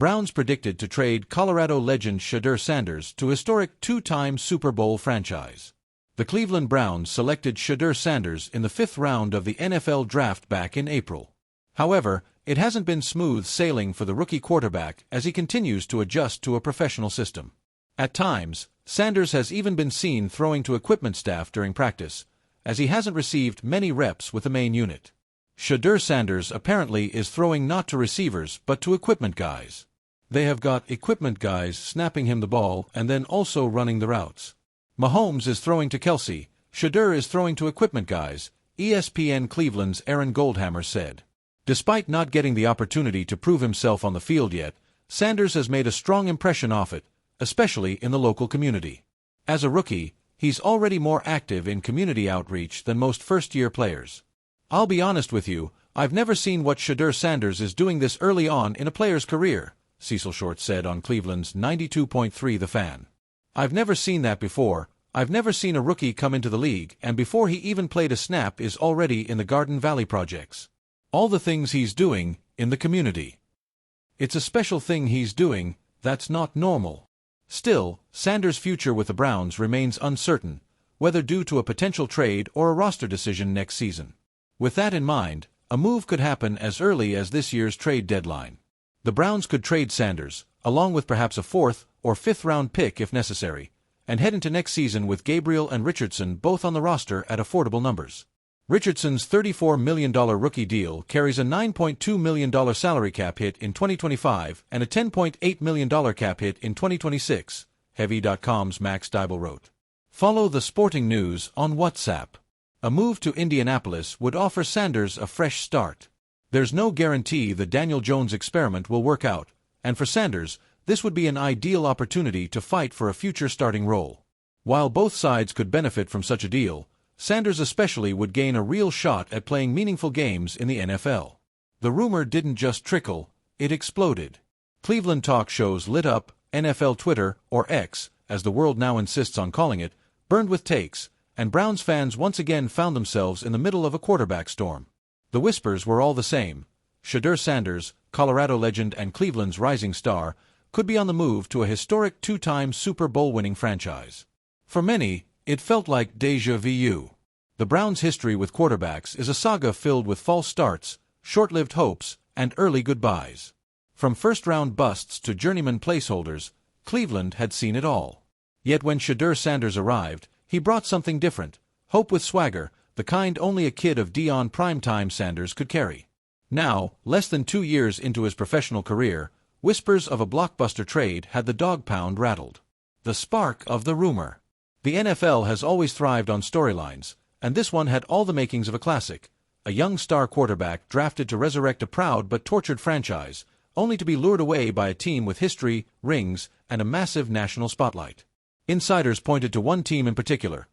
Browns predicted to trade Colorado legend Shedeur Sanders to historic two-time Super Bowl franchise. The Cleveland Browns selected Shedeur Sanders in the 5th round of the NFL Draft back in April. However, it hasn't been smooth sailing for the rookie quarterback as he continues to adjust to a professional system. At times, Sanders has even been seen throwing to equipment staff during practice, as he hasn't received many reps with the main unit. Shedeur Sanders apparently is throwing not to receivers but to equipment guys. They have got equipment guys snapping him the ball and then also running the routes. Mahomes is throwing to Kelsey, Shedeur is throwing to equipment guys, ESPN Cleveland's Aaron Goldhammer said. Despite not getting the opportunity to prove himself on the field yet, Sanders has made a strong impression off it, especially in the local community. As a rookie, he's already more active in community outreach than most first-year players. I'll be honest with you, I've never seen what Shedeur Sanders is doing this early on in a player's career, Cecil Short said on Cleveland's 92.3 The Fan. I've never seen that before. I've never seen a rookie come into the league and before he even played a snap is already in the Garden Valley projects. All the things he's doing in the community. It's a special thing he's doing, that's not normal. Still, Sanders' future with the Browns remains uncertain, whether due to a potential trade or a roster decision next season. With that in mind, a move could happen as early as this year's trade deadline. The Browns could trade Sanders, along with perhaps a 4th or 5th round pick if necessary, and head into next season with Gabriel and Richardson both on the roster at affordable numbers. Richardson's $34 million rookie deal carries a $9.2 million salary cap hit in 2025 and a $10.8 million cap hit in 2026, Heavy.com's Max Dybel wrote. Follow the sporting news on WhatsApp. A move to Indianapolis would offer Sanders a fresh start. There's no guarantee the Daniel Jones experiment will work out, and for Sanders, this would be an ideal opportunity to fight for a future starting role. While both sides could benefit from such a deal, Sanders especially would gain a real shot at playing meaningful games in the NFL. The rumor didn't just trickle, it exploded. Cleveland talk shows lit up, NFL Twitter, or X, as the world now insists on calling it, burned with takes, and Browns fans once again found themselves in the middle of a quarterback storm. The whispers were all the same. Shedeur Sanders, Colorado legend and Cleveland's rising star, could be on the move to a historic two-time Super Bowl-winning franchise. For many, it felt like déjà vu. The Browns' history with quarterbacks is a saga filled with false starts, short-lived hopes, and early goodbyes. From first-round busts to journeyman placeholders, Cleveland had seen it all. Yet when Shedeur Sanders arrived, he brought something different, hope with swagger, the kind only a kid of Deion primetime Sanders could carry. Now, less than 2 years into his professional career, whispers of a blockbuster trade had the dog pound rattled. The spark of the rumor. The NFL has always thrived on storylines, and this one had all the makings of a classic. A young star quarterback drafted to resurrect a proud but tortured franchise, only to be lured away by a team with history, rings, and a massive national spotlight. Insiders pointed to one team in particular,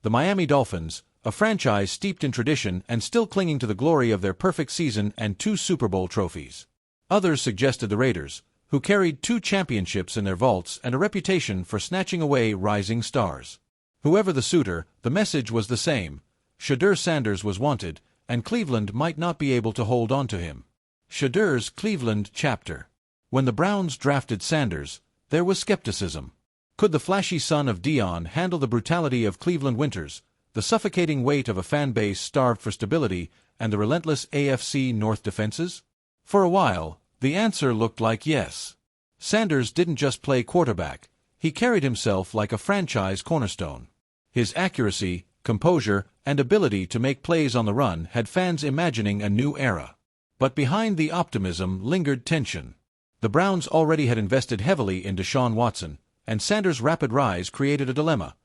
the Miami Dolphins, a franchise steeped in tradition and still clinging to the glory of their perfect season and 2 Super Bowl trophies. Others suggested the Raiders, who carried 2 championships in their vaults and a reputation for snatching away rising stars. Whoever the suitor, the message was the same. Shedeur Sanders was wanted, and Cleveland might not be able to hold on to him. Shedeur's Cleveland chapter. When the Browns drafted Sanders, there was skepticism. Could the flashy son of Deion handle the brutality of Cleveland winters, the suffocating weight of a fan base starved for stability, and the relentless AFC North defenses? For a while, the answer looked like yes. Sanders didn't just play quarterback, he carried himself like a franchise cornerstone. His accuracy, composure, and ability to make plays on the run had fans imagining a new era. But behind the optimism lingered tension. The Browns already had invested heavily in Deshaun Watson, and Sanders' rapid rise created a dilemma.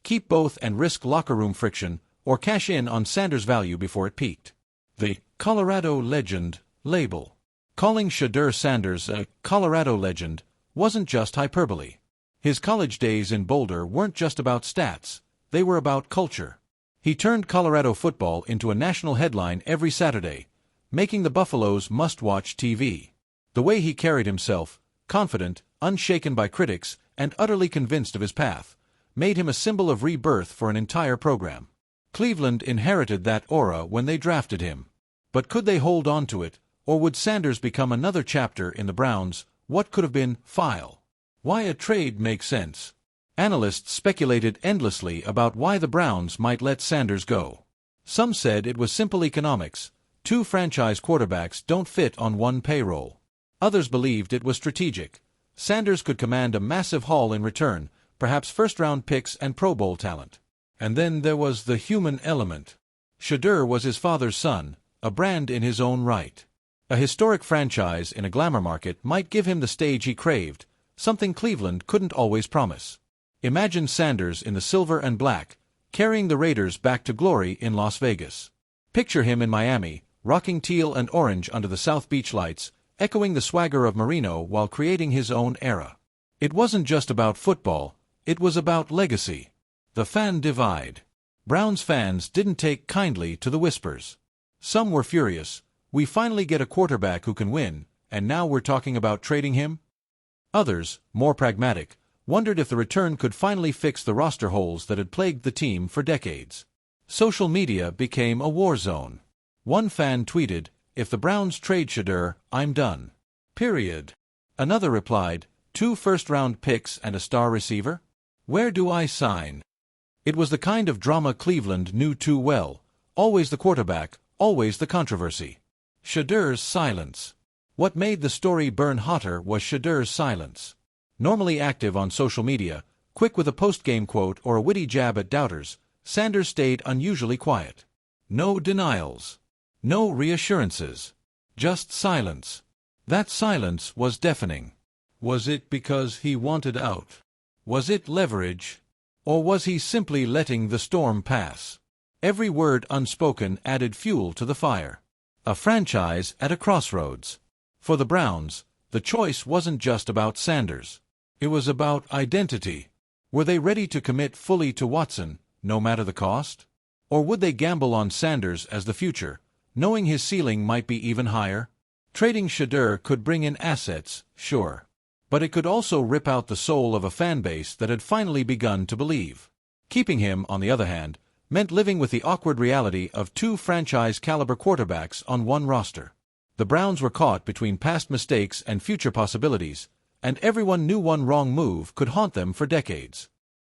Keep both and risk locker room friction, or cash in on Sanders' value before it peaked. The Colorado legend label. Calling Shedeur Sanders a Colorado legend wasn't just hyperbole. His college days in Boulder weren't just about stats, they were about culture. He turned Colorado football into a national headline every Saturday, making the Buffaloes must-watch TV. The way he carried himself, confident, unshaken by critics, and utterly convinced of his path, made him a symbol of rebirth for an entire program. Cleveland inherited that aura when they drafted him. But could they hold on to it, or would Sanders become another chapter in the Browns' What could have been file? Why a trade makes sense? Analysts speculated endlessly about why the Browns might let Sanders go. Some said it was simple economics. 2 franchise quarterbacks don't fit on one payroll. Others believed it was strategic. Sanders could command a massive haul in return, perhaps first-round picks and Pro Bowl talent. And then there was the human element. Shedeur was his father's son, a brand in his own right. A historic franchise in a glamour market might give him the stage he craved, something Cleveland couldn't always promise. Imagine Sanders in the silver and black, carrying the Raiders back to glory in Las Vegas. Picture him in Miami, rocking teal and orange under the South Beach lights, echoing the swagger of Marino while creating his own era. It wasn't just about football, it was about legacy. The fan divide. Browns fans didn't take kindly to the whispers. Some were furious. We finally get a quarterback who can win, and now we're talking about trading him? Others, more pragmatic, wondered if the return could finally fix the roster holes that had plagued the team for decades. Social media became a war zone. One fan tweeted, "If the Browns trade Shedeur, I'm done. Period." Another replied, 2 first-round picks and a star receiver? Where do I sign? It was the kind of drama Cleveland knew too well. Always the quarterback, always the controversy. Shedeur's silence. What made the story burn hotter was Shedeur's silence. Normally active on social media, quick with a post-game quote or a witty jab at doubters, Sanders stayed unusually quiet. No denials. No reassurances. Just silence. That silence was deafening. Was it because he wanted out? Was it leverage? Or was he simply letting the storm pass? Every word unspoken added fuel to the fire. A franchise at a crossroads. For the Browns, the choice wasn't just about Sanders. It was about identity. Were they ready to commit fully to Watson, no matter the cost? Or would they gamble on Sanders as the future, knowing his ceiling might be even higher? Trading Shedeur could bring in assets, sure. But it could also rip out the soul of a fan base that had finally begun to believe. Keeping him, on the other hand, meant living with the awkward reality of 2 franchise-caliber quarterbacks on one roster. The Browns were caught between past mistakes and future possibilities, and everyone knew one wrong move could haunt them for decades.